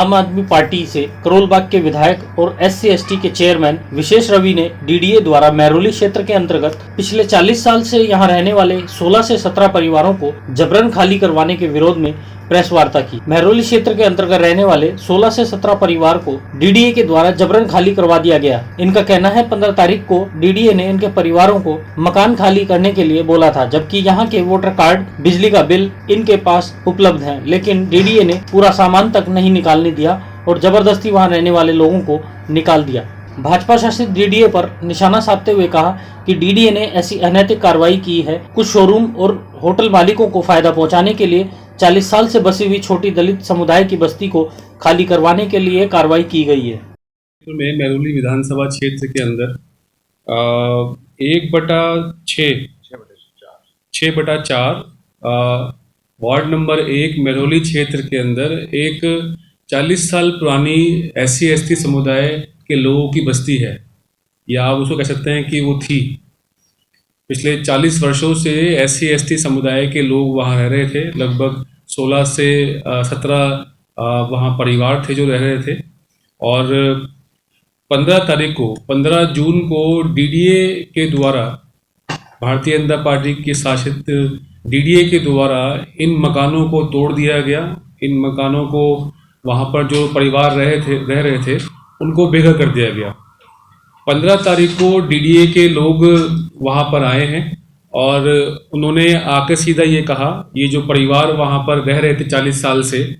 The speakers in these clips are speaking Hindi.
आम आदमी पार्टी से करोलबाग के विधायक और SC/ST के चेयरमैन विशेष रवि ने DDA द्वारा महरौली क्षेत्र के अंतर्गत पिछले 40 साल से यहां रहने वाले 16 से 17 परिवारों को जबरन खाली करवाने के विरोध में प्रेस वार्ता की। महरौली क्षेत्र के अंतर्गत रहने वाले 16 से 17 परिवार को DDA के द्वारा जबरन खाली करवा दिया गया। इनका कहना है 15 तारीख को DDA ने इनके परिवारों को मकान खाली करने के लिए बोला था, जबकि यहाँ के वोटर कार्ड, बिजली का बिल इनके पास उपलब्ध है, लेकिन DDA ने पूरा सामान तक नहीं निकालने दिया और जबरदस्ती वहां रहने वाले लोगों को निकाल दिया। भाजपा शासित DDA पर निशाना साधते हुए कहा कि DDA ने ऐसी अनैतिक कार्रवाई की है। कुछ शोरूम और होटल मालिकों को फायदा पहुंचाने के लिए 40 साल से बसी हुई छोटी दलित समुदाय की बस्ती को खाली करवाने के लिए कार्रवाई की गई है। में महरौली विधानसभा क्षेत्र के अंदर 1/6 वार्ड नंबर 1 महरौली क्षेत्र के अंदर एक 40 साल पुरानी SC/ST समुदाय के लोगों की बस्ती है, या आप उसको कह सकते हैं कि वो थी। पिछले 40 वर्षों से SC/ST समुदाय के लोग वहाँ रह रहे थे। लगभग 16 से 17 वहाँ परिवार थे जो रह रहे थे, और 15 जून को DDA के द्वारा, भारतीय जनता पार्टी के शासित DDA के द्वारा इन मकानों को तोड़ दिया गया। इन मकानों को वहाँ पर जो परिवार रह रहे थे उनको बेघर कर दिया गया। 15 तारीख को DDA के लोग वहाँ पर आए हैं और उन्होंने आकर सीधा ये कहा, ये जो परिवार वहाँ पर रह रहे थे 40 साल से,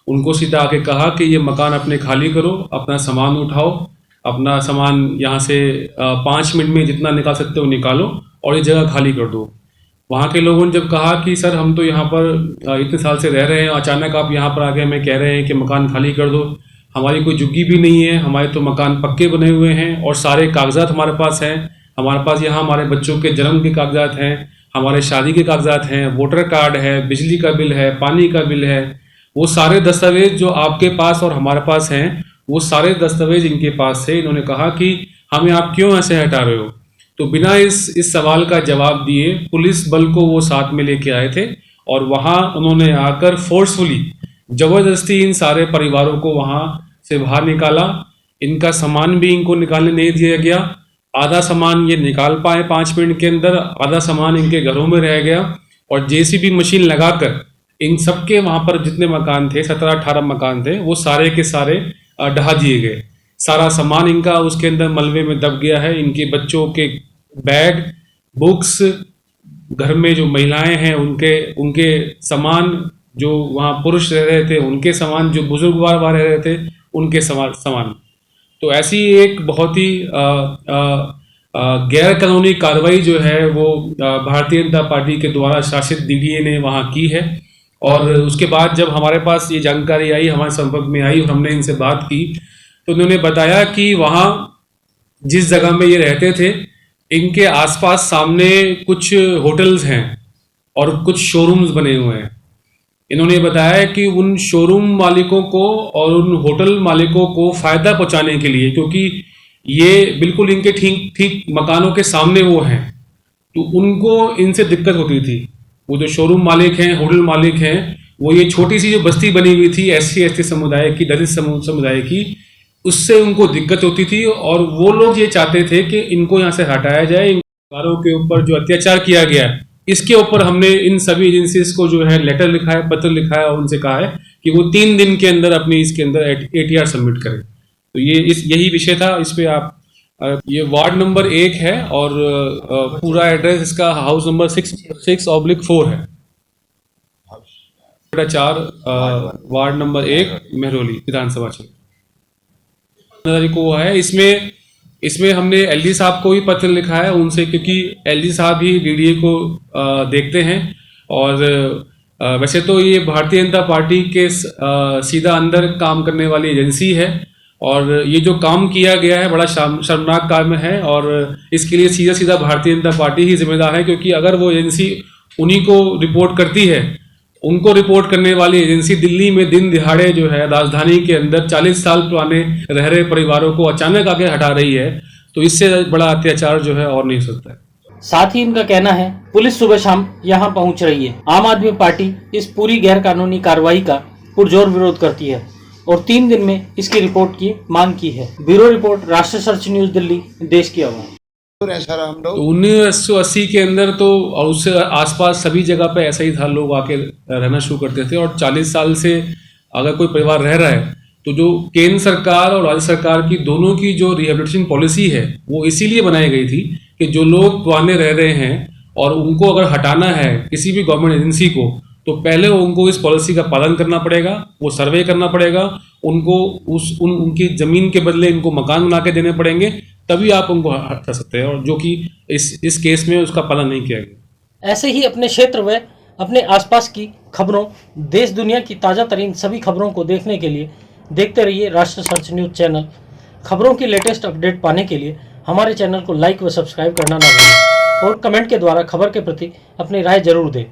उनको सीधा आके कहा कि ये मकान अपने खाली करो, अपना सामान उठाओ, अपना सामान यहाँ से 5 मिनट में जितना निकाल सकते हो निकालो और ये जगह खाली कर दो। वहाँ के लोगों ने जब कहा कि सर हम तो यहाँ पर इतने साल से रह रहे हैं, अचानक आप यहाँ पर आके हमें कह रहे हैं कि मकान खाली कर दो, हमारी कोई झुग्गी भी नहीं है, हमारे तो मकान पक्के बने हुए हैं और सारे कागजात हमारे पास हैं, हमारे पास यहाँ हमारे बच्चों के जन्म के कागजात हैं, हमारे शादी के कागजात हैं, वोटर कार्ड है, बिजली का बिल है, पानी का बिल है, वो सारे दस्तावेज जो आपके पास और हमारे पास हैं वो सारे दस्तावेज इनके पास है। इन्होंने कहा कि हमें आप क्यों ऐसे हटा रहे हो। तो बिना इस सवाल का जवाब दिए पुलिस बल को वो साथ में लेके आए थे और वहाँ उन्होंने आकर फोर्सफुली जबरदस्ती इन सारे परिवारों को वहाँ से बाहर निकाला। इनका सामान भी इनको निकालने नहीं दिया गया। आधा सामान ये निकाल पाए 5 मिनट के अंदर, आधा सामान इनके घरों में रह गया और JCB मशीन लगाकर इन सबके वहाँ पर जितने मकान थे, 17-18 मकान थे, वो सारे के सारे ढहा दिए गए। सारा सामान इनका उसके अंदर मलबे में दब गया है। इनके बच्चों के बैग, बुक्स, घर में जो महिलाएं हैं उनके सामान, जो वहाँ पुरुष रह रहे थे उनके सामान, जो बुजुर्ग वहाँ रह रहे थे उनके सामान। तो ऐसी एक बहुत ही गैर कानूनी कार्रवाई जो है वो भारतीय जनता पार्टी के द्वारा शासित DDA ने वहाँ की है। और उसके बाद जब हमारे पास ये जानकारी आई, हमारे संपर्क में आई और हमने इनसे बात की, तो उन्होंने बताया कि वहाँ जिस जगह में ये रहते थे इनके आसपास सामने कुछ होटल्स हैं और कुछ शोरूम्स बने हुए हैं। इन्होंने बताया कि उन शोरूम मालिकों को और उन होटल मालिकों को फ़ायदा पहुंचाने के लिए, क्योंकि ये बिल्कुल इनके ठीक मकानों के सामने वो हैं, तो उनको इनसे दिक्कत होती थी। वो जो शोरूम मालिक हैं, होटल मालिक हैं, वो ये छोटी सी जो बस्ती बनी हुई थी SC/ST समुदाय की, दलित समुदाय की, उससे उनको दिक्कत होती थी और वो लोग ये चाहते थे कि इनको यहाँ से हटाया जाए। इन परिवारों के ऊपर जो अत्याचार किया गया है इसके ऊपर हमने इन सभी एजेंसीज को जो है लेटर लिखा है, पत्र लिखा है और उनसे कहा है कि वो 3 दिन के अंदर अपनी इसके अंदर ATR सबमिट करें। तो यही विषय था। इस पे आप ये वार्ड नंबर 1 है और पूरा एड्रेस इसका हाउस नंबर 6/4 है। 4 वार्ड नंबर 1 महरौली विधानसभा क्षेत्र को है। इसमें हमने LD साहब को भी पत्र लिखा है उनसे, क्योंकि LD साहब ही DDA को देखते हैं और वैसे तो ये भारतीय जनता पार्टी के सीधा अंदर काम करने वाली एजेंसी है और ये जो काम किया गया है बड़ा शर्मनाक काम है और इसके लिए सीधा भारतीय जनता पार्टी ही जिम्मेदार है, क्योंकि अगर वो एजेंसी उन्हीं को रिपोर्ट करती है, उनको रिपोर्ट करने वाली एजेंसी दिल्ली में दिन दिहाड़े जो है राजधानी के अंदर 40 साल पुराने रह रहे परिवारों को अचानक आके हटा रही है, तो इससे बड़ा अत्याचार जो है और नहीं हो सकता है। साथ ही इनका कहना है पुलिस सुबह शाम यहां पहुंच रही है। आम आदमी पार्टी इस पूरी गैर कानूनी कार्रवाई का पुरजोर विरोध करती है। और 3 दिन में इसकी रिपोर्ट की मांग की है। ब्यूरो रिपोर्ट, राष्ट्रीय सर्च न्यूज, दिल्ली, देश की आवाज। ऐसा रहा हम लोग। तो 1980 के अंदर तो और उससे आसपास सभी जगह पे ऐसा ही था, लोग आके रहना शुरू करते थे। और 40 साल से अगर कोई परिवार रह रहा है तो जो केंद्र सरकार और राज्य सरकार की दोनों की जो रिहेबिलिटेशन पॉलिसी है वो इसीलिए बनाई गई थी कि जो लोग पुराने रह रहे हैं और उनको अगर हटाना है किसी भी गवर्नमेंट एजेंसी को, तो पहले उनको इस पॉलिसी का पालन करना पड़ेगा, वो सर्वे करना पड़ेगा, उनको उनकी ज़मीन के बदले इनको मकान बना के देने पड़ेंगे, तभी आप उनको हटा सकते हैं। और जो कि इस केस में उसका पालन नहीं किया गया। ऐसे ही अपने क्षेत्र व अपने आसपास की खबरों, देश दुनिया की ताज़ा तरीन सभी खबरों को देखने के लिए देखते रहिए राष्ट्रीय सर्च न्यूज चैनल। खबरों की लेटेस्ट अपडेट पाने के लिए हमारे चैनल को लाइक व सब्सक्राइब करना ना भूलें और कमेंट के द्वारा खबर के प्रति अपनी राय जरूर दें।